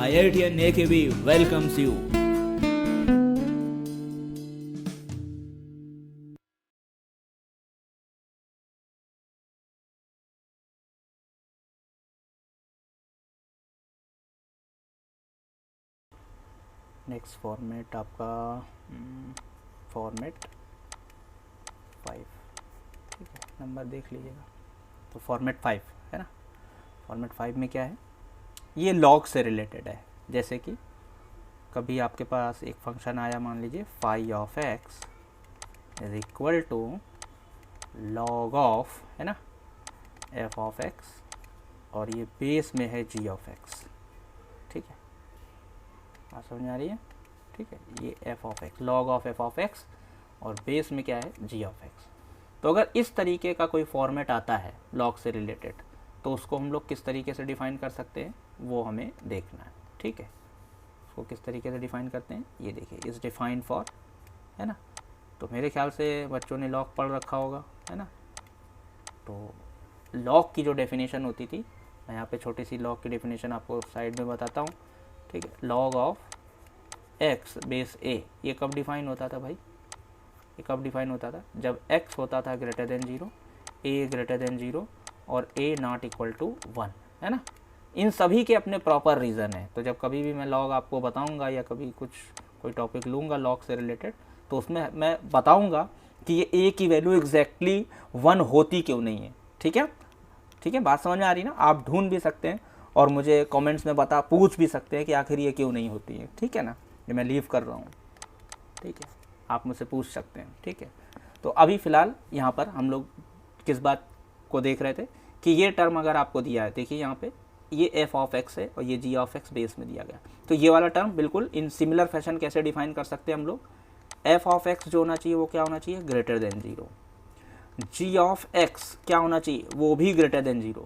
IITian AKB welcomes you. Next format आपका format 5, ठीक है, नंबर देख लीजिएगा। तो फॉर्मेट 5 है ना। फॉर्मेट 5 में क्या है, ये लॉग से रिलेटेड है। जैसे कि कभी आपके पास एक फंक्शन आया, मान लीजिए phi of x is equal to log of, है ना, एफ ऑफ एक्स, और ये बेस में है जी ऑफ एक्स। ठीक है, बात समझ में आ रही है? ठीक है, ये F of x, log of f of x, और बेस में क्या है, जी ऑफ एक्स। तो अगर इस तरीके का कोई फॉर्मेट आता है लॉग से रिलेटेड, तो उसको हम लोग किस तरीके से डिफ़ाइन कर सकते हैं वो हमें देखना है। ठीक है, उसको किस तरीके से डिफ़ाइन करते हैं, ये देखिए, इज़ डिफाइन फॉर, है ना। तो मेरे ख्याल से बच्चों ने लॉग पढ़ रखा होगा, है ना। तो लॉग की जो डेफिनेशन होती थी, मैं यहाँ पे छोटी सी लॉग की डेफिनेशन आपको साइड में बताता हूँ। ठीक है, लॉग ऑफ एक्स बेस ए, ये कब डिफाइन होता था भाई, ये कब डिफाइन होता था, जब x होता था greater than 0, a greater than 0 और a नॉट इक्वल टू 1, है ना। इन सभी के अपने प्रॉपर रीज़न है। तो जब कभी भी मैं लॉग आपको बताऊंगा या कभी कोई टॉपिक लूँगा लॉग से रिलेटेड, तो उसमें मैं बताऊंगा कि ये a की वैल्यू एग्जैक्टली 1 होती क्यों नहीं है। ठीक है, ठीक है, बात समझ में आ रही ना। आप ढूंढ भी सकते हैं और मुझे कमेंट्स में पूछ भी सकते हैं कि आखिर ये क्यों नहीं होती है। ठीक है ना, ये मैं लीव कर रहा हूँ। ठीक है, आप मुझसे पूछ सकते हैं। ठीक है, तो अभी फ़िलहाल यहाँ पर हम लोग किस बात को देख रहे थे कि ये टर्म अगर आपको दिया है, देखिए यहाँ पे ये एफ ऑफ एक्स है और ये जी ऑफ एक्स बेस में दिया गया, तो ये वाला टर्म बिल्कुल इन सिमिलर फैशन कैसे डिफाइन कर सकते हैं हम लोग, एफ ऑफ एक्स जो होना चाहिए वो क्या होना चाहिए, greater than 0, g of x क्या होना चाहिए, वो भी ग्रेटर देन 0,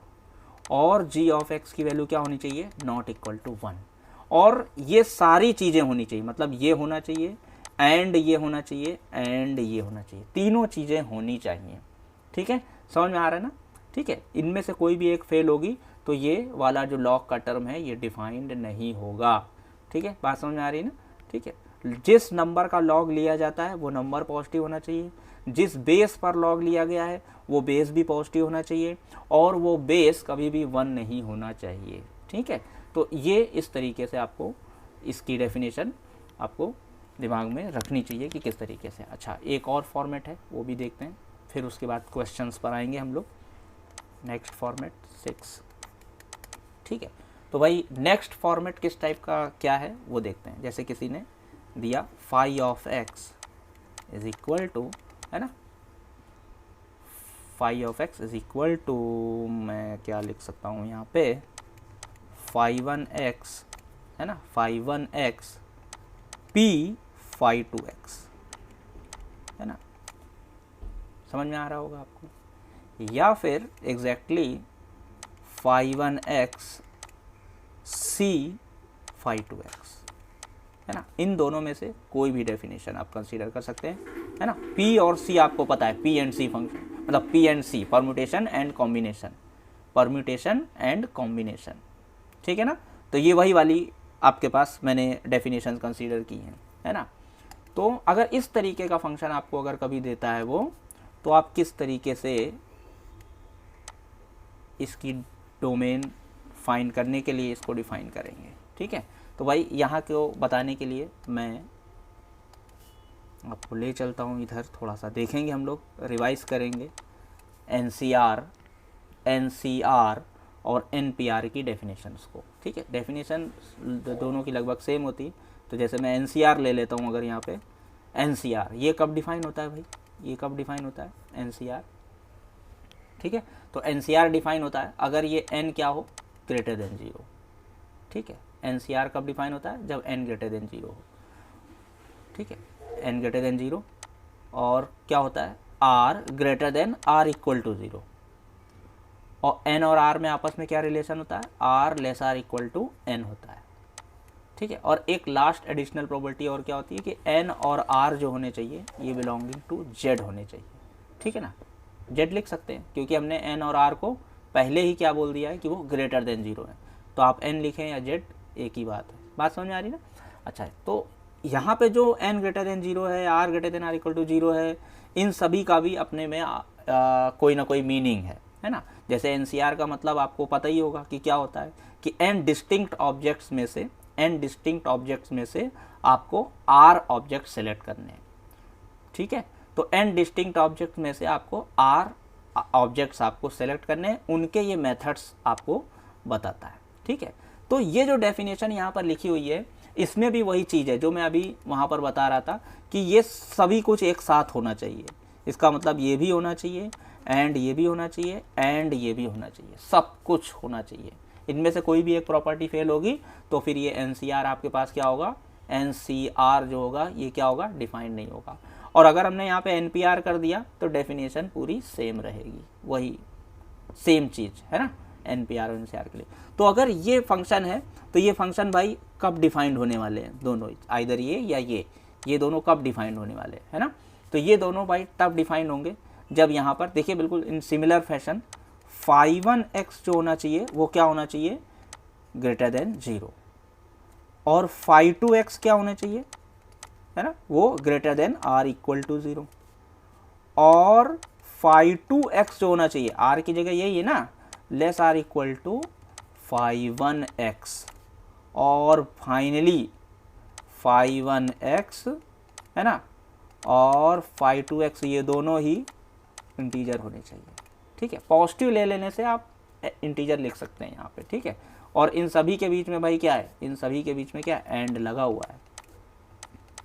और जी ऑफ एक्स की वैल्यू क्या होनी चाहिए, नॉट इक्वल टू 1। और ये सारी चीज़ें होनी चाहिए, मतलब ये होना चाहिए एंड ये होना चाहिए एंड ये होना चाहिए, तीनों चीज़ें होनी चाहिए। ठीक है, समझ में आ रहा है ना। ठीक है, इनमें से कोई भी एक फेल होगी तो ये वाला जो लॉग का टर्म है ये डिफाइंड नहीं होगा। ठीक है, बात समझ में आ रही है ना। ठीक है, जिस नंबर का लॉग लिया जाता है वो नंबर पॉजिटिव होना चाहिए, जिस बेस पर लॉग लिया गया है वो बेस भी पॉजिटिव होना चाहिए, और वो बेस कभी भी 1 नहीं होना चाहिए। ठीक है, तो ये इस तरीके से आपको इसकी डेफिनेशन आपको दिमाग में रखनी चाहिए कि किस तरीके से। अच्छा, एक और फॉर्मेट है वो भी देखते हैं, फिर उसके बाद क्वेश्चंस पर आएंगे हम लोग। Next format 6। ठीक है, तो भाई नेक्स्ट फॉर्मेट किस टाइप का क्या है वो देखते हैं। जैसे किसी ने दिया phi of x is equal to, है ना, phi of x is equal to, मैं क्या लिख सकता हूँ यहाँ पे, फाई 1x, है ना, phi 1x p phi 2x, है ना, समझ में आ रहा होगा आपको। या फिर exactly phi 1x c phi 2x, है ना। इन दोनों में से कोई भी डेफिनेशन आप कंसीडर कर सकते हैं, है ना। p और c आपको पता है, p एंड c फंक्शन, मतलब p and c, permutation and combination, permutation and combination. ठीक है ना, तो ये वही वाली आपके पास मैंने डेफिनेशन कंसीडर की हैं, है ना। तो अगर इस तरीके का फंक्शन आपको अगर कभी देता है वो, तो आप किस तरीके से इसकी डोमेन फाइंड करने के लिए इसको डिफाइन करेंगे। ठीक है, तो भाई यहाँ को बताने के लिए मैं आपको ले चलता हूँ इधर, थोड़ा सा देखेंगे हम लोग, रिवाइज करेंगे एनसीआर और एनपीआर की डेफिनेशंस को। ठीक है, डेफिनेशन दोनों की लगभग सेम होती। तो जैसे मैं एनसीआर ले लेता हूँ, अगर यहाँ पे एनसीआर, ये कब डिफाइन होता है भाई, ये कब डिफाइन होता है एनसीआर। ठीक है, तो एनसीआर डिफाइन होता है अगर ये एन क्या हो, ग्रेटर देन 0। ठीक है, एनसीआर कब डिफाइन होता है, जब एन ग्रेटर देन 0 हो। ठीक है, एन ग्रेटर देन 0, और क्या होता है, r greater than or equal to 0, और एन और आर में आपस में क्या रिलेशन होता है, r less or equal to n होता है। ठीक है, और एक लास्ट एडिशनल प्रॉपर्टी और क्या होती है कि एन और आर जो होने चाहिए ये बिलोंगिंग टू जेड होने चाहिए। ठीक है ना, जेड लिख सकते हैं क्योंकि हमने एन और आर को पहले ही क्या बोल दिया है कि वो ग्रेटर देन 0 है। तो आप एन लिखें या जेड, एक ही बात है। बात समझ में आ रही ना? अच्छा है, तो यहाँ पे जो n ग्रेटर देन 0 है, r greater than or equal to 0 है, इन सभी का भी अपने में कोई ना कोई मीनिंग है ना। जैसे एनसीआर का मतलब आपको पता ही होगा कि क्या होता है कि n डिस्टिंक्ट ऑब्जेक्ट्स में से आपको r ऑब्जेक्ट सेलेक्ट करने हैं, ठीक है। तो n डिस्टिंक्ट ऑब्जेक्ट में से आपको r ऑब्जेक्ट्स आपको सेलेक्ट करने हैं, उनके ये मेथड्स आपको बताता है, ठीक है। तो ये जो डेफिनेशन यहाँ पर लिखी हुई है, इसमें भी वही चीज़ है जो मैं अभी वहाँ पर बता रहा था कि ये सभी कुछ एक साथ होना चाहिए। इसका मतलब ये भी होना चाहिए, एंड ये भी होना चाहिए, एंड ये भी होना चाहिए, सब कुछ होना चाहिए। इनमें से कोई भी एक प्रॉपर्टी फेल होगी तो फिर ये एनसीआर आपके पास क्या होगा, एनसीआर जो होगा ये क्या होगा, डिफाइंड नहीं होगा। और अगर हमने यहाँ पे एनपीआर कर दिया तो डेफिनेशन पूरी सेम रहेगी, वही सेम चीज़ है ना, एनपीआर और एनसीआर के लिए। तो अगर ये फंक्शन है तो ये फंक्शन भाई कब डिफाइंड होने वाले हैं, दोनों, आइदर ये या ये दोनों कब डिफाइंड होने वाले है ना। तो ये दोनों भाई तब डिफाइंड होंगे जब यहाँ पर देखिए बिल्कुल इन सिमिलर फैशन phi1x जो होना चाहिए वो क्या होना चाहिए, ग्रेटर देन 0, और phi2x क्या होना चाहिए, है ना, वो greater than r equal to 0, और phi2x जो होना चाहिए, r की जगह यही है ना, less r equal to phi1x, और फाइनली phi1x है ना, और phi2x ये दोनों ही इंटीजर होने चाहिए, ठीक है। पॉजिटिव ले लेने से आप इंटीजर लिख सकते हैं यहाँ पे, ठीक है। और इन सभी के बीच में भाई क्या है, इन सभी के बीच में क्या एंड लगा हुआ है,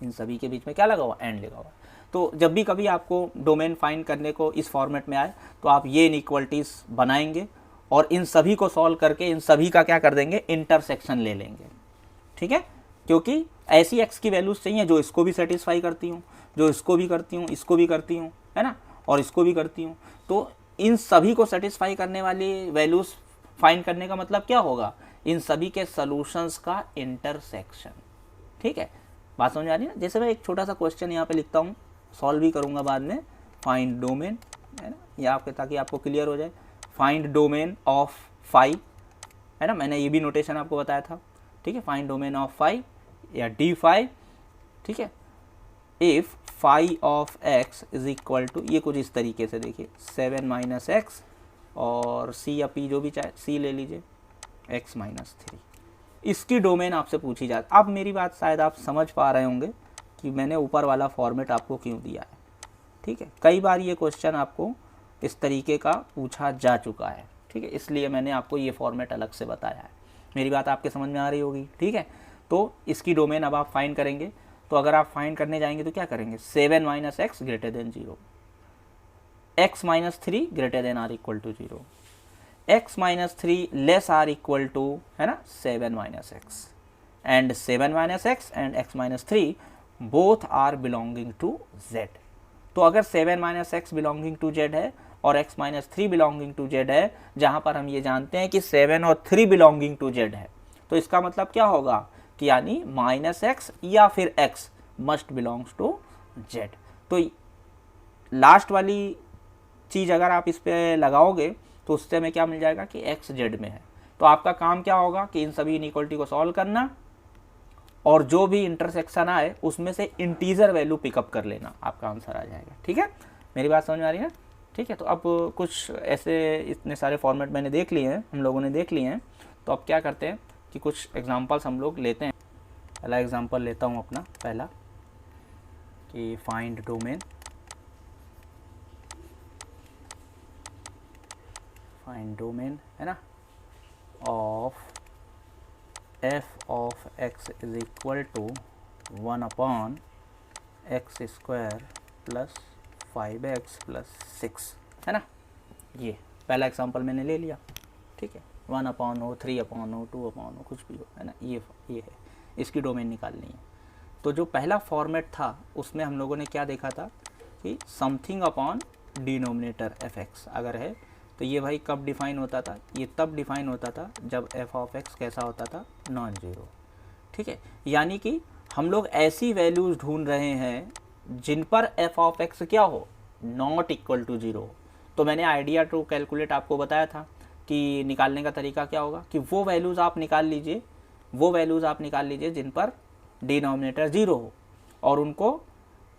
इन सभी के बीच में क्या लगा हुआ, एंड लगा हुआ है। तो जब भी कभी आपको डोमेन फाइंड करने को इस फॉर्मेट में आए तो आप ये इनइक्वलिटीज़ बनाएंगे और इन सभी को सॉल्व करके इन सभी का क्या कर देंगे, इंटरसेक्शन ले लेंगे, ठीक है। क्योंकि ऐसी एक्स की वैल्यूज़ चाहिए जो इसको भी सेटिस्फाई करती हूँ, जो इसको भी करती हूँ, इसको भी करती हूँ, है ना, और इसको भी करती हूँ। तो इन सभी को सेटिस्फाई करने वाली वैल्यूज़ फाइंड करने का मतलब क्या होगा, इन सभी के सॉल्यूशंस का इंटरसेक्शन, ठीक है। बात समझ आ रही है ना। जैसे मैं एक छोटा सा क्वेश्चन यहाँ पे लिखता हूँ, सॉल्व भी करूँगा बाद में, फाइंड डोमेन, है ना, ये आपके ताकि आपको क्लियर हो जाए, फाइंड डोमेन ऑफ फाई, है ना, मैंने ये भी नोटेशन आपको बताया था, ठीक है। फाइंड डोमेन ऑफ फाई या डी फाई, ठीक है। If phi of x is equal to, ये कुछ इस तरीके से देखिए, 7 माइनस एक्स और सी या पी जो भी चाहे, सी ले लीजिए, एक्स माइनस 3, इसकी डोमेन आपसे पूछी जाती। अब मेरी बात शायद आप समझ पा रहे होंगे कि मैंने ऊपर वाला फॉर्मेट आपको क्यों दिया है, ठीक है। कई बार ये क्वेश्चन आपको इस तरीके का पूछा जा चुका है, ठीक है, इसलिए मैंने आपको ये फॉर्मेट अलग से बताया है। मेरी बात आपके समझ में आ रही होगी, ठीक है। तो इसकी डोमेन अब आप फाइंड करेंगे, तो अगर आप फाइंड करने जाएंगे तो क्या करेंगे, 7 minus x greater than 0, x minus 3 greater than or equal to 0, x minus 3 less or equal to, है ना, 7 minus x, and 7 minus x and x minus 3 both are belonging to z। तो अगर 7 minus x belonging to z है और x minus 3 belonging to z है, जहाँ पर हम ये जानते हैं कि 7 और 3 बिलोंगिंग टू z है, तो इसका मतलब क्या होगा कि यानी माइनस एक्स या फिर x must belongs to z। तो लास्ट वाली चीज़ अगर आप इस पर लगाओगे तो उससे हमें क्या मिल जाएगा कि x z में है। तो आपका काम क्या होगा कि इन सभी इनइक्वलिटी को सॉल्व करना और जो भी इंटरसेक्शन आए उसमें से इंटीजर वैल्यू पिकअप कर लेना, आपका आंसर आ जाएगा, ठीक है। मेरी बात समझ में आ रही है, ठीक है। तो अब कुछ ऐसे इतने सारे फॉर्मेट मैंने देख लिए हैं, हम लोगों ने देख लिए हैं, तो अब क्या करते हैं कि कुछ एग्जांपल्स हम लोग लेते हैं। पहला एग्जांपल लेता हूँ अपना पहला, कि फाइंड डोमेन, फाइंड डोमेन है ना, of f of x is equal to 1 upon x square plus 5x plus 6, है ना। ये पहला एग्जांपल मैंने ले लिया, ठीक है। 1 अपॉन हो, 3 अपॉन हो, 2 अपॉन हो, कुछ भी हो, है ना, ये है, इसकी डोमेन निकालनी है। तो जो पहला फॉर्मेट था उसमें हम लोगों ने क्या देखा था कि समथिंग अपॉन डिनोमिनेटर fx अगर है तो ये भाई कब डिफाइन होता था, ये तब डिफाइन होता था जब f ऑफ x कैसा होता था, नॉन जीरो, ठीक है। यानी कि हम लोग ऐसी वैल्यूज़ ढूंढ रहे हैं जिन पर f ऑफ x क्या हो, नॉट इक्वल टू 0। तो मैंने आइडिया टू कैलकुलेट आपको बताया था कि निकालने का तरीका क्या होगा कि वो वैल्यूज़ आप निकाल लीजिए वो वैल्यूज़ आप निकाल लीजिए जिन पर डिनोमिनेटर 0 हो, और उनको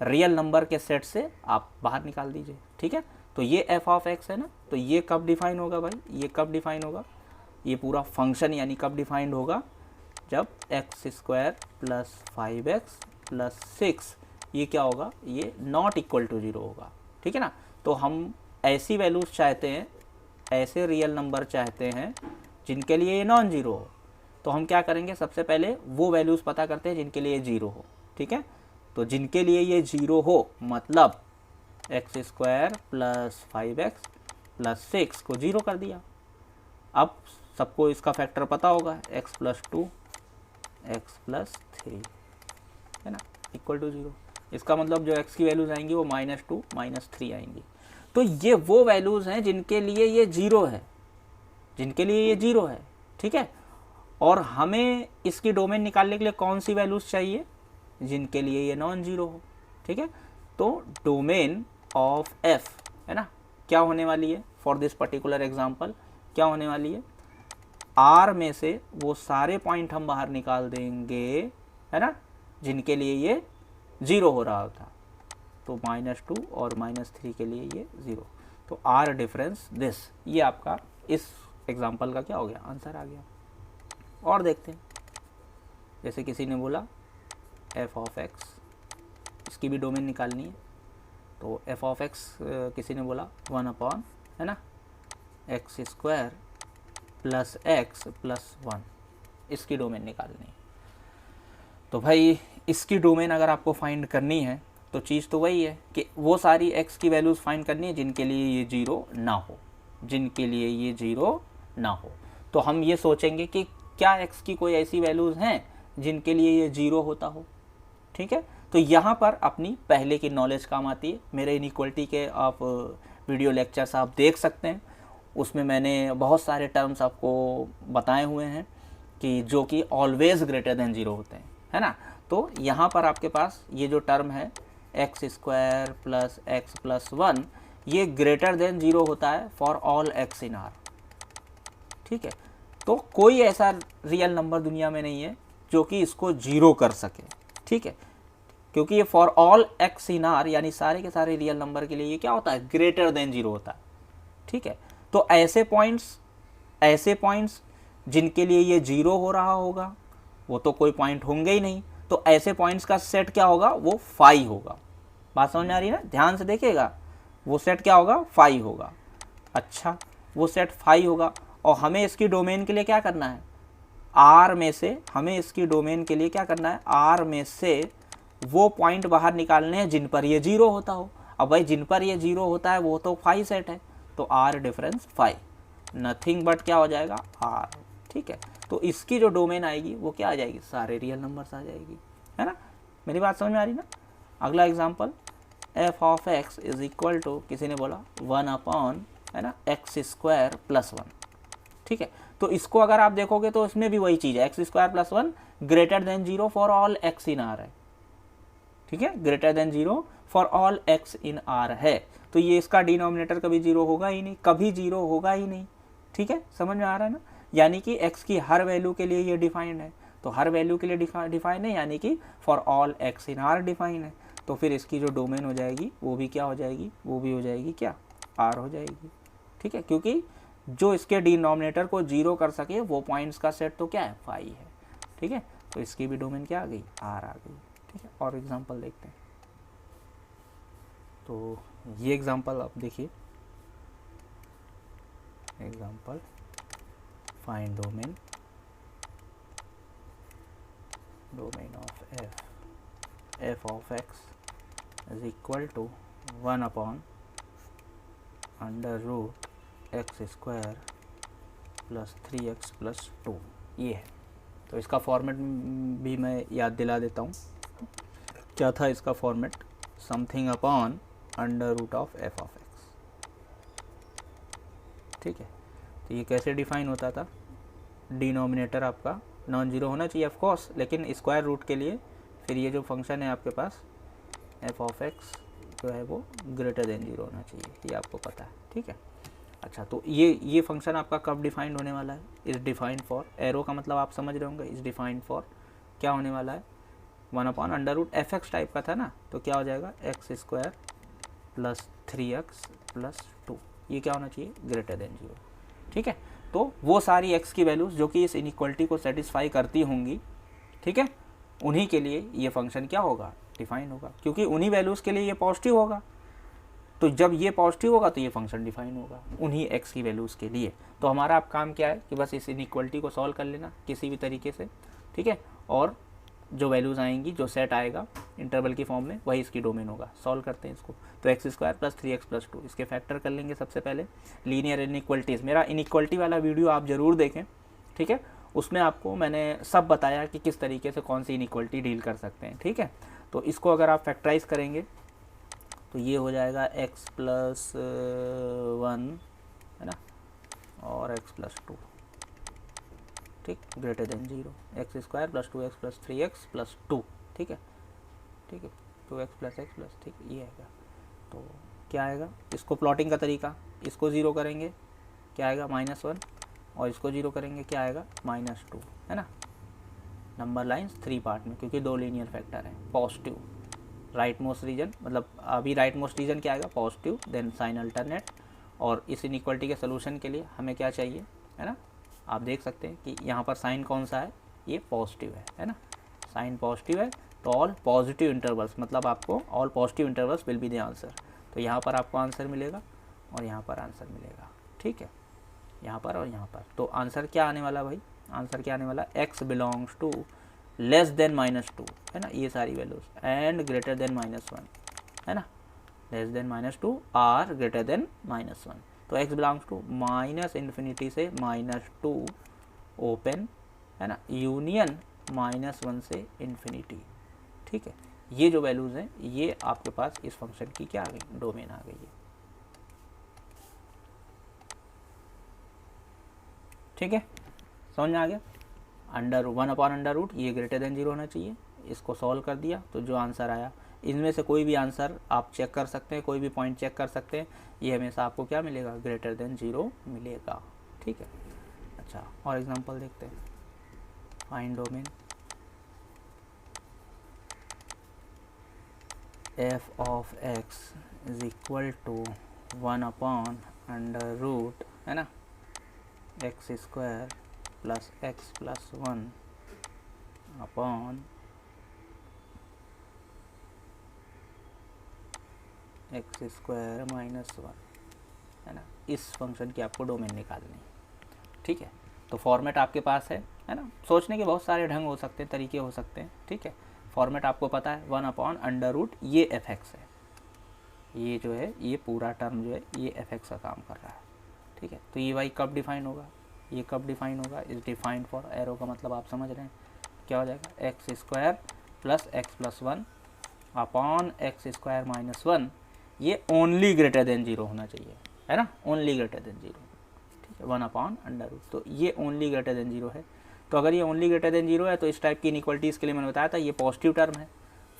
रियल नंबर के सेट से आप बाहर निकाल दीजिए। ठीक है, तो ये एफ ऑफ एक्स है ना, तो ये कब डिफाइन होगा भाई, ये कब डिफाइन होगा, ये पूरा फंक्शन यानी कब डिफाइंड होगा, जब x square plus 5x plus 6 ये क्या होगा, ये नॉट इक्वल टू 0 होगा। ठीक है ना, तो हम ऐसी वैल्यूज़ चाहते हैं, ऐसे रियल नंबर चाहते हैं जिनके लिए ये नॉन जीरो हो। तो हम क्या करेंगे, सबसे पहले वो वैल्यूज़ पता करते हैं जिनके लिए 0 हो। ठीक है, तो जिनके लिए ये 0 हो मतलब x square plus 5x plus 6 को 0 कर दिया। अब सबको इसका फैक्टर पता होगा, x प्लस 2 x प्लस 3 है ना, इक्वल टू 0। इसका मतलब जो x की वैल्यूज़ आएंगी वो -2 -3 आएंगी। तो ये वो वैल्यूज़ हैं जिनके लिए ये 0 है, जिनके लिए ये 0 है। ठीक है, और हमें इसकी डोमेन निकालने के लिए कौन सी वैल्यूज़ चाहिए, जिनके लिए ये नॉन जीरो हो। ठीक है, तो डोमेन ऑफ f है ना, क्या होने वाली है फॉर दिस पर्टिकुलर एग्जांपल, क्या होने वाली है, R में से वो सारे पॉइंट हम बाहर निकाल देंगे है ना जिनके लिए ये 0 हो रहा था। तो -2 और -3 के लिए ये 0। तो R डिफरेंस दिस, ये आपका इस एग्जांपल का क्या हो गया, आंसर आ गया। और देखते हैं, जैसे किसी ने बोला f ऑफ x, इसकी भी डोमेन निकालनी है। तो f ऑफ x किसी ने बोला 1 अपॉन है ना x square plus x plus 1, इसकी डोमेन निकालनी है। तो भाई इसकी डोमेन अगर आपको फाइंड करनी है तो चीज़ तो वही है कि वो सारी x की वैल्यूज़ फाइंड करनी है जिनके लिए ये 0 ना हो, जिनके लिए ये 0 ना हो। तो हम ये सोचेंगे कि क्या x की कोई ऐसी वैल्यूज़ हैं जिनके लिए ये 0 होता हो। ठीक है, तो यहाँ पर अपनी पहले की नॉलेज काम आती है। मेरे इनइक्वलिटी के आप वीडियो लेक्चर्स आप देख सकते हैं, उसमें मैंने बहुत सारे टर्म्स आपको बताए हुए हैं कि जो कि ऑलवेज ग्रेटर देन 0 होते हैं, है ना। तो यहाँ पर आपके पास ये जो टर्म है x square plus x plus 1, ये ग्रेटर देन 0 होता है for all x in are. ठीक है, तो कोई ऐसा रियल नंबर दुनिया में नहीं है जो कि इसको 0 कर सके। ठीक है, क्योंकि ये for all x in are यानी सारे के सारे रियल नंबर के लिए ये क्या होता है, ग्रेटर देन 0 होता है। ठीक है, तो ऐसे पॉइंट्स जिनके लिए ये 0 हो रहा होगा वो तो कोई पॉइंट होंगे ही नहीं, तो ऐसे पॉइंट्स का सेट क्या होगा, वो 5 होगा। बात समझ में आ रही है ना, ध्यान से देखिएगा, वो सेट क्या होगा, 5 होगा। अच्छा, वो सेट 5 होगा और हमें इसकी डोमेन के लिए क्या करना है, R में से हमें इसकी डोमेन के लिए क्या करना है, R में से वो पॉइंट बाहर निकालने हैं जिन पर ये 0 होता हो। अब भाई जिन पर ये 0 होता है वो तो 5 सेट है, तो R डिफरेंस 5, नथिंग बट क्या हो जाएगा, R। ठीक है, तो इसकी जो डोमेन आएगी वो क्या आ जाएगी, सारे रियल नंबर्स आ जाएगी, है ना। मेरी बात समझ में आ रही ना। अगला example, f of x is equal to, किसी ने बोला 1 अपॉन है ना एक्स स्क्वायर प्लस 1। ठीक है, तो इसको अगर आप देखोगे तो इसमें भी वही चीज़ है, x square plus 1 greater than 0 for all x in are है। ठीक है, greater than 0 for all x in are है, तो ये इसका डिनोमिनेटर कभी 0 होगा ही नहीं, कभी 0 होगा ही नहीं। ठीक है, समझ में आ रहा है ना, यानी कि x की हर वैल्यू के लिए ये डिफाइंड है, तो हर वैल्यू के लिए डिफाइन है, यानी कि for all x in are define है। तो फिर इसकी जो डोमेन हो जाएगी वो भी क्या हो जाएगी, वो भी हो जाएगी क्या, R हो जाएगी। ठीक है, क्योंकि जो इसके डिनोमिनेटर को 0 कर सके वो पॉइंट्स का सेट तो क्या है, 5 है। ठीक है, तो इसकी भी डोमेन क्या आ गई, R आ गई। ठीक है, और एग्जांपल देखते हैं। तो ये एग्जांपल आप देखिए, example find domain of f of x is equal to 1 upon under root x square plus 3x plus 2, ये है। तो इसका फॉर्मेट भी मैं याद दिला देता हूँ, क्या था इसका format, something upon under root of f of x। ठीक है, तो ये कैसे डिफाइन होता था, डिनोमिनेटर आपका नॉन जीरो होना चाहिए ऑफ कोर्स, लेकिन स्क्वायर रूट के लिए फिर ये जो फंक्शन है आपके पास f ऑफ x जो है वो ग्रेटर देन 0 होना चाहिए, ये आपको पता है। ठीक है, अच्छा, तो ये फंक्शन आपका कब डिफाइंड होने वाला है? इज़ डिफाइंड फॉर, एरो का मतलब आप समझ रहे होंगे, इज़ डिफाइंड फॉर क्या होने वाला है? 1/√fx टाइप का था ना, तो क्या हो जाएगा? x² प्लस 3x प्लस 2, ये क्या होना चाहिए? Greater than 0। ठीक है, तो वो सारी x की वैल्यूज़ जो कि इस इनइक्वलिटी को सेटिस्फाई करती होंगी, ठीक है, उन्हीं के लिए ये फंक्शन क्या होगा? डिफाइन होगा, क्योंकि उन्हीं वैल्यूज़ के लिए ये पॉजिटिव होगा। तो जब ये पॉजिटिव होगा तो ये फंक्शन डिफाइन होगा उन्हीं x की वैल्यूज़ के लिए। तो हमारा अब काम क्या है कि बस इस इनइक्वलिटी को सॉल्व कर लेना किसी भी तरीके से, ठीक है, और जो वैल्यूज़ आएंगी, जो सेट आएगा इंटरवल की फॉर्म में, वही इसकी डोमेन होगा। सॉल्व करते हैं इसको। तो x² प्लस 3x प्लस 2 इसके फैक्टर कर लेंगे सबसे पहले। लीनियर इनइक्वलिटीज़, मेरा इनइक्वलिटी वाला वीडियो आप ज़रूर देखें, ठीक है, उसमें आपको मैंने सब बताया कि किस तरीके से कौन सी इनइक्वलिटी डील कर सकते हैं, ठीक है। तो इसको अगर आप फैक्टराइज करेंगे तो ये हो जाएगा x प्लस 1, है ना, और x प्लस 2, ठीक, greater than 0, x² plus 2x plus 3x plus 2, ठीक है, ठीक है, 2x प्लस x प्लस, ठीक, ये आएगा। तो क्या आएगा? इसको प्लॉटिंग का तरीका, इसको 0 करेंगे क्या आएगा? -1, और इसको 0 करेंगे क्या आएगा? -2, है ना। नंबर लाइन्स 3 पार्ट में, क्योंकि 2 लीनियर फैक्टर हैं। पॉजिटिव राइट मोस्ट रीजन, मतलब अभी राइट मोस्ट रीजन क्या आएगा? Positive, then sign alternate. और इस इनइक्वलिटी के सोल्यूशन के लिए हमें क्या चाहिए, है ना, आप देख सकते हैं कि यहाँ पर साइन कौन सा है? ये पॉजिटिव है ना, साइन पॉजिटिव है, तो ऑल पॉजिटिव इंटरवल्स, मतलब आपको all positive intervals will be the answer. तो यहाँ पर आपको आंसर मिलेगा और यहाँ पर आंसर मिलेगा, ठीक है, यहाँ पर और यहाँ पर। तो आंसर क्या आने वाला भाई? आंसर क्या आने वाला? x belongs to less than -2, है ना, ये सारी वैल्यूज, एंड ग्रेटर देन -1, है ना, less than -2 or greater than -1। तो x बिलोंग्स टू -∞ से -2 ओपन, है ना, यूनियन -1 से इन्फिनिटी, ठीक है। ये जो वैल्यूज़ हैं ये आपके पास इस फंक्शन की क्या आ गई? डोमेन आ गई है, ठीक है, समझ में आ गया। √1 ये ग्रेटर देन 0 होना चाहिए। इसको सॉल्व कर दिया तो जो आंसर आया, इनमें से कोई भी आंसर आप चेक कर सकते हैं, कोई भी पॉइंट चेक कर सकते हैं, ये हमेशा आपको क्या मिलेगा? ग्रेटर देन 0 मिलेगा, ठीक है। अच्छा, और एग्जांपल देखते हैं। Find domain f of x is equal to 1/√, है ना, x² plus x plus 1 upon x² -1, है ना। इस फंक्शन की आपको डोमेन निकालनी है, ठीक है। तो फॉर्मेट आपके पास है ना। सोचने के बहुत सारे ढंग हो सकते हैं, तरीके हो सकते हैं, ठीक है। फॉर्मेट आपको पता है, 1/√, ये fx है, ये जो है ये पूरा टर्म जो है ये fx का काम कर रहा है, ठीक है। तो ये वाई कब डिफाइन होगा? ये कब डिफाइन होगा? इज डिफाइंड फॉर, एरो का मतलब आप समझ रहे हैं, क्या हो जाएगा? x² plus x plus 1 upon x² -1, ये ओनली ग्रेटर देन 0 होना चाहिए, है ना, ओनली ग्रेटर देन 0, ठीक है, 1/√। तो ये ओनली ग्रेटर देन 0 है। तो अगर ये ओनली ग्रेटर देन 0 है तो इस टाइप की इनइक्वलिटीज़ के लिए मैंने बताया था ये पॉजिटिव टर्म है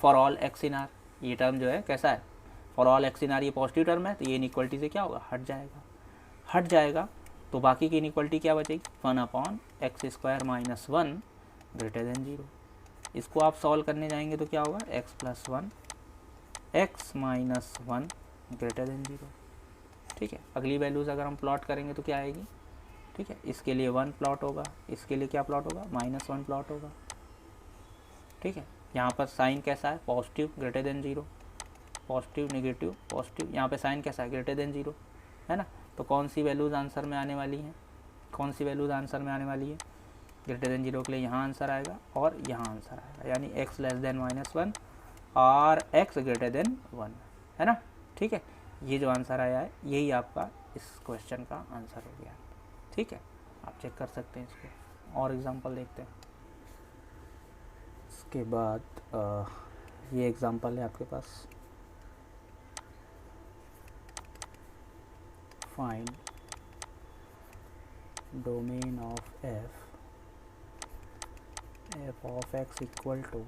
for all x in are. ये टर्म जो है कैसा है? For all x in are, ये पॉजिटिव टर्म है, तो ये इनइक्वलिटी से क्या होगा? हट जाएगा, हट जाएगा। तो बाकी की इनइक्वलिटी क्या बचेगी? 1/x² -1 greater than 0। इसको आप सॉल्व करने जाएंगे तो क्या होगा? x plus 1 x minus 1 greater than 0, ठीक है। अगली वैल्यूज़ अगर हम प्लॉट करेंगे तो क्या आएगी? ठीक है, इसके लिए 1 प्लॉट होगा, इसके लिए क्या प्लॉट होगा? -1 प्लॉट होगा, ठीक है। यहाँ पर साइन कैसा है? Positive, greater than 0, positive negative positive. यहाँ पे साइन कैसा है? ग्रेटर देन 0, है ना। तो कौन सी वैल्यूज़ आंसर में आने वाली हैं? कौन सी वैल्यूज़ आंसर में आने वाली है? ग्रेटर देन 0 के लिए यहाँ आंसर आएगा और यहाँ आंसर आएगा, यानी x लेस देन -1 और x ग्रेटर देन 1, है ना, ठीक है। ये जो आंसर आया है यही आपका इस क्वेश्चन का आंसर हो गया, ठीक है। आप चेक कर सकते हैं इसको। और एग्जांपल देखते हैं इसके बाद। ये एग्जांपल है आपके पास, find domain of f of x equal to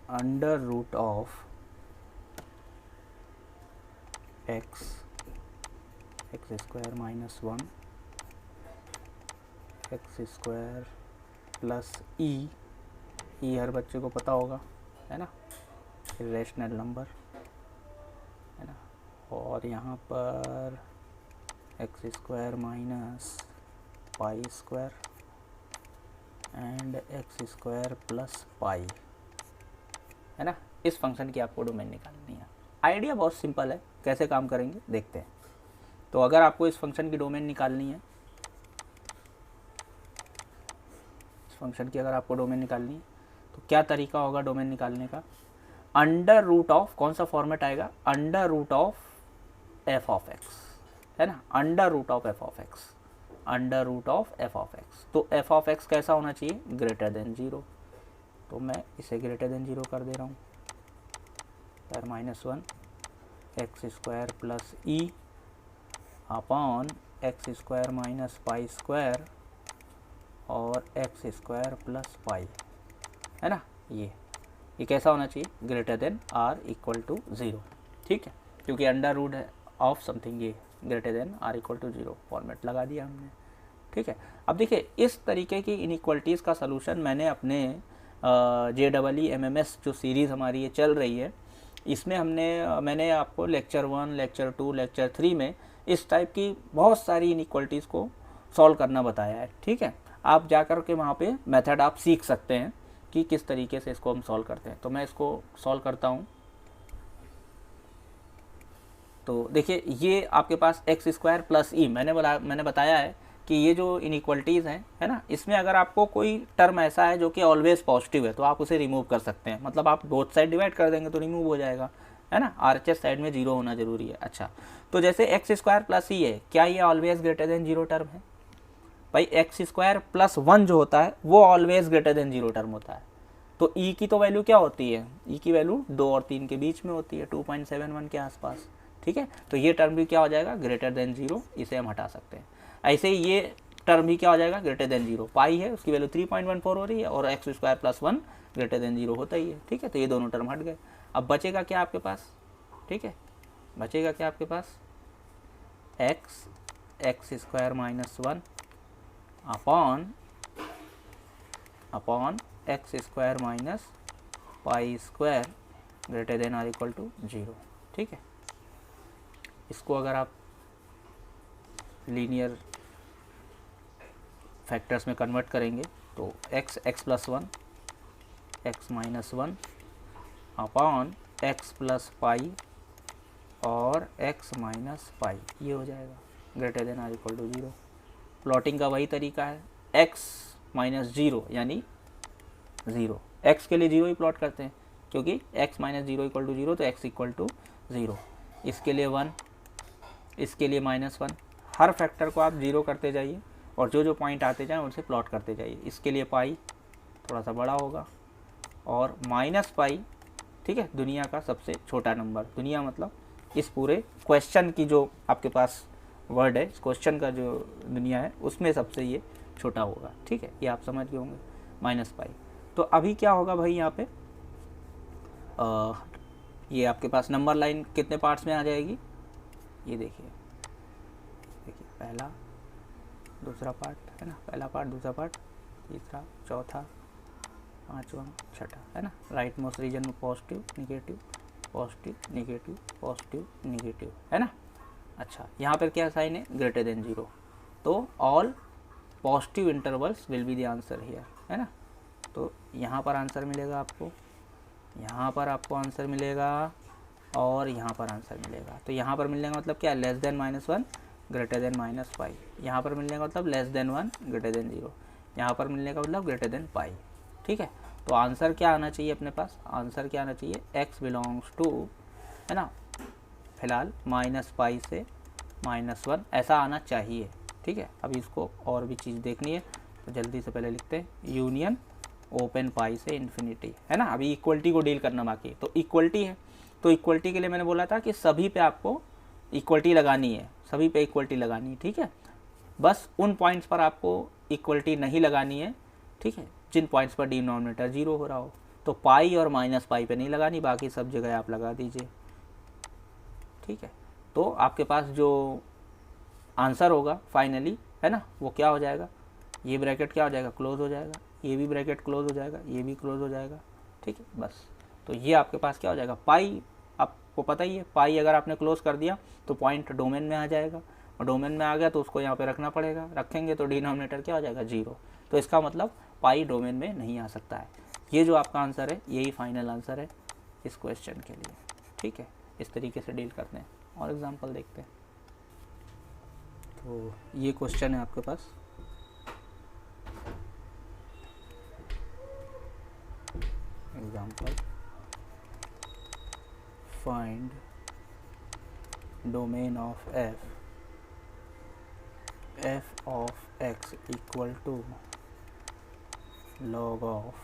√ of x x square minus 1 x square plus ई हर बच्चे को पता होगा, है ना, इरेशनल नंबर, है ना। और यहाँ पर x square minus pi square and x square plus pi, है ना। इस फंक्शन की आपको डोमेन निकालनी है। आइडिया बहुत सिंपल है, कैसे काम करेंगे देखते हैं। तो अगर आपको इस फंक्शन की डोमेन निकालनी है, इस फंक्शन की अगर आपको डोमेन निकालनी है तो क्या तरीका होगा डोमेन निकालने का? अंडर रूट ऑफ, कौन सा फॉर्मेट आएगा? Under root of f of x, है ना, under root of f of x, under root of f of x. तो एफ ऑफ एक्स कैसा होना चाहिए? Greater than 0। तो मैं इसे ग्रेटर देन 0 कर दे रहा हूँ। फिर minus 1 x square plus e upon x square minus pi square और एक्स स्क्वायर प्लस पाई, है ना। ये कैसा होना चाहिए? Greater than or equal to 0, ठीक है, क्योंकि अंडर रूट ऑफ समथिंग, ये greater than or equal to 0 format लगा दिया हमने, ठीक है। अब देखिए इस तरीके की इनइक्वलिटीज़ का सलूशन मैंने अपने JEE जो सीरीज़ हमारी ये चल रही है, इसमें मैंने आपको लेक्चर 1, लेक्चर 2, लेक्चर 3 में इस टाइप की बहुत सारी इनइक्वलिटीज़ को सॉल्व करना बताया है, ठीक है। आप जा कर के वहाँ पे मेथड आप सीख सकते हैं कि किस तरीके से इसको हम सॉल्व करते हैं। तो मैं इसको सॉल्व करता हूँ। तो देखिए ये आपके पास एक्स स्क्वायर प्लस ई, मैंने बताया है कि ये जो इनइक्वलिटीज़ हैं, है ना, इसमें अगर आपको कोई टर्म ऐसा है जो कि ऑलवेज पॉजिटिव है तो आप उसे रिमूव कर सकते हैं। मतलब आप बोथ साइड डिवाइड कर देंगे तो रिमूव हो जाएगा, है ना। RHS साइड में 0 होना जरूरी है। अच्छा, तो जैसे एक्स स्क्वायर प्लस ई है, क्या ये ऑलवेज ग्रेटर देन 0 टर्म है? भाई एक्स स्क्वायर प्लस 1 जो होता है वो ऑलवेज ग्रेटर देन 0 टर्म होता है। तो ई की तो वैल्यू क्या होती है? ई की वैल्यू 2 और 3 के बीच में होती है, 2.71 के आसपास, ठीक है। तो ये टर्म भी क्या हो जाएगा? ग्रेटर देन 0, इसे हम हटा सकते हैं। ऐसे ही ये टर्म भी क्या हो जाएगा? Greater than 0। पाई है, उसकी वैल्यू 3.14 हो रही है और x square plus 1 greater than 0 होता ही है, ठीक है। तो ये दोनों टर्म हट गए। अब बचेगा क्या आपके पास? ठीक है, बचेगा क्या आपके पास? X square minus 1 upon x square minus pi square greater than or equal to 0, ठीक है। इसको अगर आप लीनियर फैक्टर्स में कन्वर्ट करेंगे तो x plus 1 x minus 1 upon x plus pi और एक्स माइनस पाई, ये हो जाएगा greater than or equal to 0। Plotting का वही तरीका है, एक्स माइनस 0 यानी 0, एक्स के लिए 0 ही प्लॉट करते हैं क्योंकि एक्स माइनस 0 इक्वल टू 0, तो एक्स इक्वल टू 0। इसके लिए 1, इसके लिए माइनस 1। हर फैक्टर को आप 0 करते जाइए और जो जो पॉइंट आते जाएँ उनसे प्लॉट करते जाइए। इसके लिए पाई थोड़ा सा बड़ा होगा और माइनस पाई, ठीक है, दुनिया का सबसे छोटा नंबर। दुनिया मतलब इस पूरे क्वेश्चन की जो आपके पास वर्ड है, इस क्वेश्चन का जो दुनिया है उसमें सबसे ये छोटा होगा, ठीक है। ये आप समझ गए होंगे, माइनस पाई। तो अभी क्या होगा भाई यहाँ पे ये आपके पास नंबर लाइन कितने पार्ट्स में आ जाएगी? ये देखिए पहला दूसरा पार्ट, है ना, पहला पार्ट, दूसरा पार्ट, तीसरा, चौथा, पांचवा, छठा, है ना। राइट मोस्ट रीजन में positive negative positive negative positive negative, है ना। अच्छा, यहाँ पर क्या साइन है? Greater than 0। तो all positive intervals will be the answer here, है ना। तो यहाँ पर आंसर मिलेगा आपको, यहाँ पर आपको आंसर मिलेगा और यहाँ पर आंसर मिलेगा। तो यहाँ पर मिलने का मतलब क्या? लेस देन -1 ग्रेटर देन -पाई। यहाँ पर मिलने का मतलब लेस देन 1 ग्रेटर देन 0। यहाँ पर मिलने का मतलब ग्रेटर देन पाई, ठीक है। तो आंसर क्या आना चाहिए अपने पास? आंसर क्या आना चाहिए? x बिलोंग्स टू, है ना, फिलहाल -पाई से -1 ऐसा आना चाहिए, ठीक है। अभी इसको और भी चीज़ देखनी है तो जल्दी से पहले लिखते हैं यूनियन ओपन पाई से इन्फिनिटी, है ना। अभी इक्वलिटी को डील करना बाकी है। तो इक्वलिटी है, तो इक्वलिटी के लिए मैंने बोला था कि सभी पे आपको इक्वलिटी लगानी है, सभी पे इक्वलिटी लगानी है, ठीक है। बस उन पॉइंट्स पर आपको इक्वलिटी नहीं लगानी है, ठीक है, जिन पॉइंट्स पर डिनोमिनेटर 0 हो रहा हो। तो पाई और -पाई पे नहीं लगानी, बाकी सब जगह आप लगा दीजिए, ठीक है। तो आपके पास जो आंसर होगा फाइनली, है ना, वो क्या हो जाएगा, ये ब्रैकेट क्या हो जाएगा, क्लोज हो जाएगा, ये भी ब्रैकेट क्लोज हो जाएगा, ये भी क्लोज हो जाएगा, ठीक है बस। तो ये आपके पास क्या हो जाएगा, पाई, आपको पता ही है पाई अगर आपने क्लोज कर दिया तो पॉइंट डोमेन में आ जाएगा, और डोमेन में आ गया तो उसको यहाँ पे रखना पड़ेगा, रखेंगे तो डिनोमिनेटर क्या हो जाएगा, 0। तो इसका मतलब पाई डोमेन में नहीं आ सकता है। ये जो आपका आंसर है यही फाइनल आंसर है इस क्वेश्चन के लिए, ठीक है। इस तरीके से डील करते हैं और एग्जांपल देखते हैं। तो ये क्वेश्चन है आपके पास, example find domain of f of x equal to log of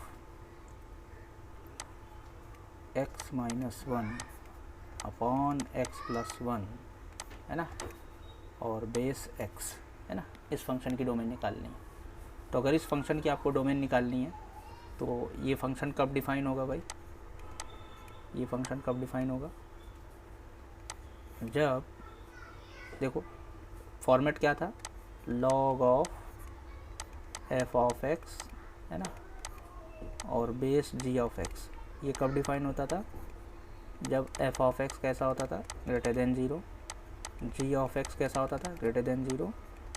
x minus 1 upon x plus 1, है ना, और बेस x, है ना। इस फंक्शन की डोमेन निकालनी है। तो अगर इस फंक्शन की आपको डोमेन निकालनी है तो ये फंक्शन कब डिफाइन होगा भाई, ये फंक्शन कब डिफाइन होगा, जब देखो फॉर्मेट क्या था, log of f of x, है ना, और बेस g ऑफ x। ये कब डिफाइन होता था, जब f ऑफ x कैसा होता था, greater than 0, g of x कैसा होता था, ग्रेटर देन 0,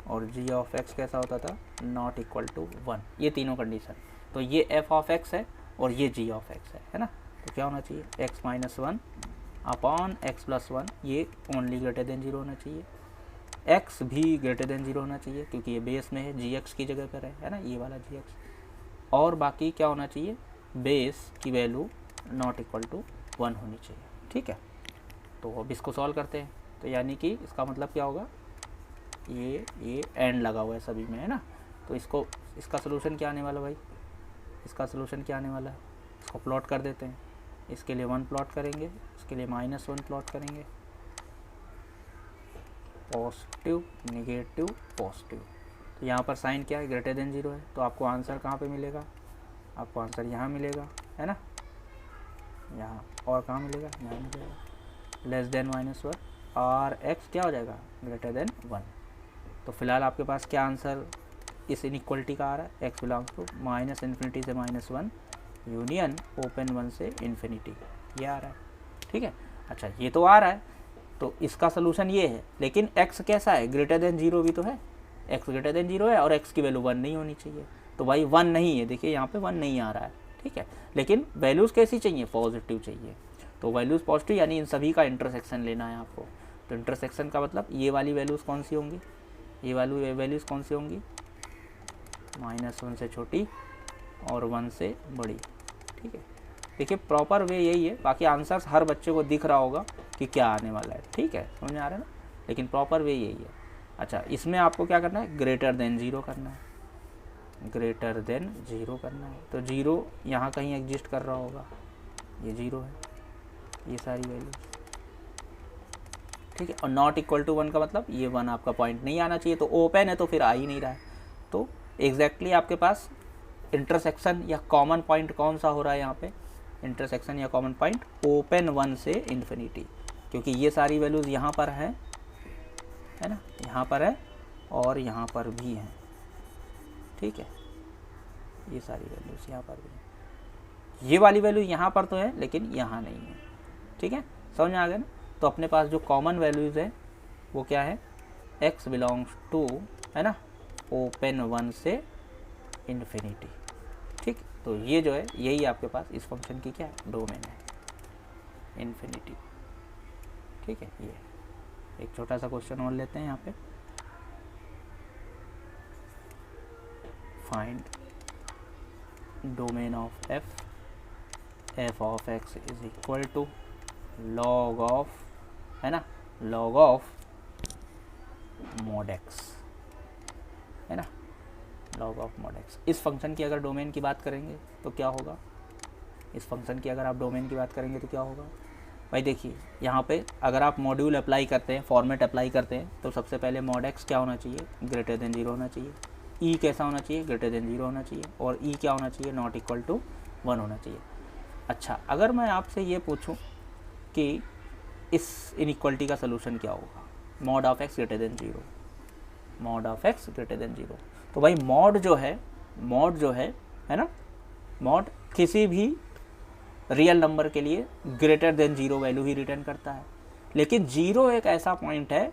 और g ऑफ x कैसा होता था, नॉट इक्वल टू 1। ये तीनों कंडीशन। तो ये f ऑफ x है और ये g ऑफ x है ना। तो क्या होना चाहिए, x minus 1 upon x plus 1, ये ओनली ग्रेटर देन 0 होना चाहिए, x भी ग्रेटर देन 0 होना चाहिए क्योंकि ये बेस में है, gx की जगह पर है ना, ये वाला gx, और बाकी क्या होना चाहिए, बेस की वैल्यू नॉट इक्वल टू 1 होनी चाहिए, ठीक है। तो अब इसको सॉल्व करते हैं। तो यानी कि इसका मतलब क्या होगा, ये एंड लगा हुआ है सभी में, है ना। तो इसका सोल्यूशन क्या आने वाला भाई, इसका सोल्यूशन क्या आने वाला है, इसको प्लॉट कर देते हैं। इसके लिए 1 प्लॉट करेंगे, इसके लिए -1 प्लॉट करेंगे, पॉजिटिव नेगेटिव पॉजिटिव। तो यहाँ पर साइन क्या है, ग्रेटर देन 0 है। तो आपको आंसर कहाँ पे मिलेगा, आपको आंसर यहाँ मिलेगा, है ना, यहाँ, और कहाँ मिलेगा, यहाँ मिलेगा, लेस देन -1, और x क्या हो जाएगा, ग्रेटर देन 1। तो फिलहाल आपके पास क्या आंसर इस इनइक्वलिटी का आ रहा है, x बिलोंग्स टू -∞ से -1 यूनियन ओपन 1 से इन्फिनिटी, ये आ रहा है, ठीक है। अच्छा ये तो आ रहा है, तो इसका सोल्यूशन ये है, लेकिन x कैसा है, ग्रेटर देन 0 भी तो है, x ग्रेटर देन 0 है और x की वैल्यू 1 नहीं होनी चाहिए। तो भाई 1 नहीं है, देखिए यहाँ पे 1 नहीं आ रहा है, ठीक है, लेकिन वैल्यूज़ कैसी चाहिए, पॉजिटिव चाहिए। तो वैल्यूज़ पॉजिटिव यानी इन सभी का इंटरसेक्शन लेना है आपको। तो इंटरसेक्शन का मतलब ये वाली वैल्यूज़ कौन सी होंगी, ये वाली वैल्यूज़ कौन सी होंगी, -1 से छोटी और 1 से बड़ी, ठीक है। देखिए प्रॉपर वे यही है, बाकी आंसर्स हर बच्चे को दिख रहा होगा कि क्या आने वाला है, ठीक है, समझ में आ रहा है ना, लेकिन प्रॉपर वे यही है। अच्छा इसमें आपको क्या करना है, ग्रेटर देन 0 करना है, ग्रेटर देन 0 करना है। तो 0 यहाँ कहीं एग्जिस्ट कर रहा होगा, ये 0 है, ये सारी वैल्यूज, ठीक है। और नॉट इक्वल टू 1 का मतलब ये 1 आपका पॉइंट नहीं आना चाहिए, तो ओपन है तो फिर आ ही नहीं रहा है। तो एग्जैक्टली आपके पास इंटरसेक्शन या कॉमन पॉइंट कौन सा हो रहा है यहाँ पे, इंटरसेक्शन या कॉमन पॉइंट ओपन 1 से इन्फिनिटी, क्योंकि ये सारी वैल्यूज़ यहाँ पर है ना, यहाँ पर है और यहाँ पर भी हैं, ठीक है, ये सारी वैल्यूज़ यहाँ पर भी हैं। ये वाली वैल्यू यहाँ पर तो है लेकिन यहाँ नहीं है, ठीक है, समझ में आ गया ना। तो अपने पास जो कॉमन वैल्यूज़ है वो क्या है, x बिलोंग्स टू, है ना, ओपन 1 से इन्फिनिटी, ठीक। तो ये जो है यही आपके पास इस फंक्शन की क्या है, डोमेन है, इन्फिनिटी, ठीक है। ये एक छोटा सा क्वेश्चन और लेते हैं यहाँ पे, find domain of f of x is equal to log of, है ना, log ऑफ mod x, है ना, log ऑफ mod x। इस फंक्शन की अगर डोमेन की बात करेंगे तो क्या होगा, इस फंक्शन की अगर आप डोमेन की बात करेंगे तो क्या होगा भाई, देखिए यहाँ पे अगर आप मॉड्यूल अप्लाई करते हैं, फॉर्मेट अप्लाई करते हैं, तो सबसे पहले mod x क्या होना चाहिए, ग्रेटर देन 0 होना चाहिए, e कैसा होना चाहिए, ग्रेटर देन 0 होना चाहिए, और e क्या होना चाहिए, नॉट इक्वल टू 1 होना चाहिए। अच्छा अगर मैं आपसे ये पूछूं कि इस इनइक्वलिटी का सोल्यूशन क्या होगा, mod of x greater than 0, mod of x greater than 0। तो भाई मॉड जो है ना, मॉड किसी भी रियल नंबर के लिए ग्रेटर देन 0 वैल्यू ही रिटर्न करता है। लेकिन 0 एक ऐसा पॉइंट है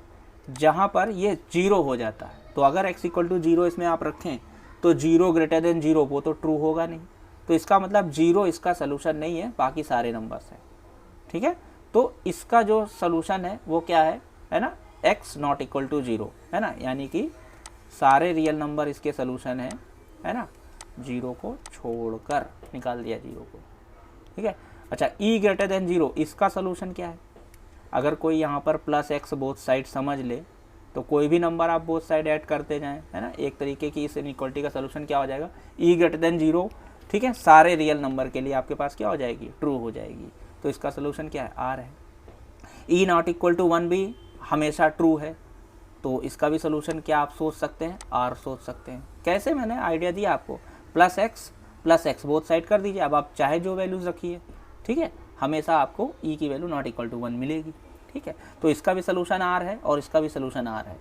जहाँ पर ये 0 हो जाता है। तो अगर x इक्वल टू 0 इसमें आप रखें तो 0 ग्रेटर देन 0 वो तो ट्रू होगा नहीं। तो इसका मतलब 0 इसका सोल्यूशन नहीं है, बाकी सारे नंबर्स हैं। ठीक है, तो इसका जो सोल्यूशन है वो क्या है ना, x नॉट इक्वल टू 0, है ना, यानी कि सारे रियल नंबर इसके सोल्यूशन है ना, 0 को छोड़कर निकाल दिया 0 को। ठीक है, अच्छा e ग्रेटर देन 0 इसका सोल्यूशन क्या है? अगर कोई यहाँ पर प्लस एक्स बोथ साइड समझ ले तो कोई भी नंबर आप बोथ साइड ऐड करते जाएं, है ना, एक तरीके की इस इनइक्वालिटी का सोल्यूशन क्या हो जाएगा, e ग्रेटर देन 0। ठीक है, सारे रियल नंबर के लिए आपके पास क्या हो जाएगी, ट्रू हो जाएगी। तो इसका सोल्यूशन क्या है, r है। e नॉट इक्वल टू 1 भी हमेशा ट्रू है, तो इसका भी सोल्यूशन क्या आप सोच सकते हैं, r सोच सकते हैं। कैसे, मैंने आइडिया दिया आपको, प्लस एक्स बोथ साइड कर दीजिए। अब आप चाहे जो वैल्यूज रखिए, ठीक है, हमेशा आपको e की वैल्यू नॉट इक्वल टू 1 मिलेगी। ठीक है, तो इसका भी सोल्यूशन r है और इसका भी सोल्यूशन r है।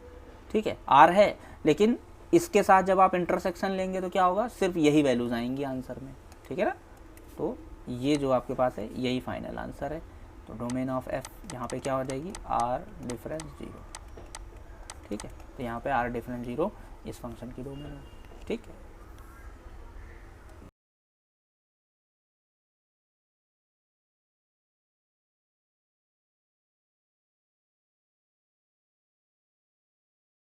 ठीक है, r है, लेकिन इसके साथ जब आप इंटरसेक्शन लेंगे तो क्या होगा, सिर्फ यही वैल्यूज आएंगी आंसर में। ठीक है ना, तो ये जो आपके पास है यही फाइनल आंसर है। तो डोमेन ऑफ f यहाँ पे क्या हो जाएगी, r डिफरेंस 0। ठीक है, तो यहाँ पे r डिफरेंस 0 इस फंक्शन की डोमेन है। ठीक है।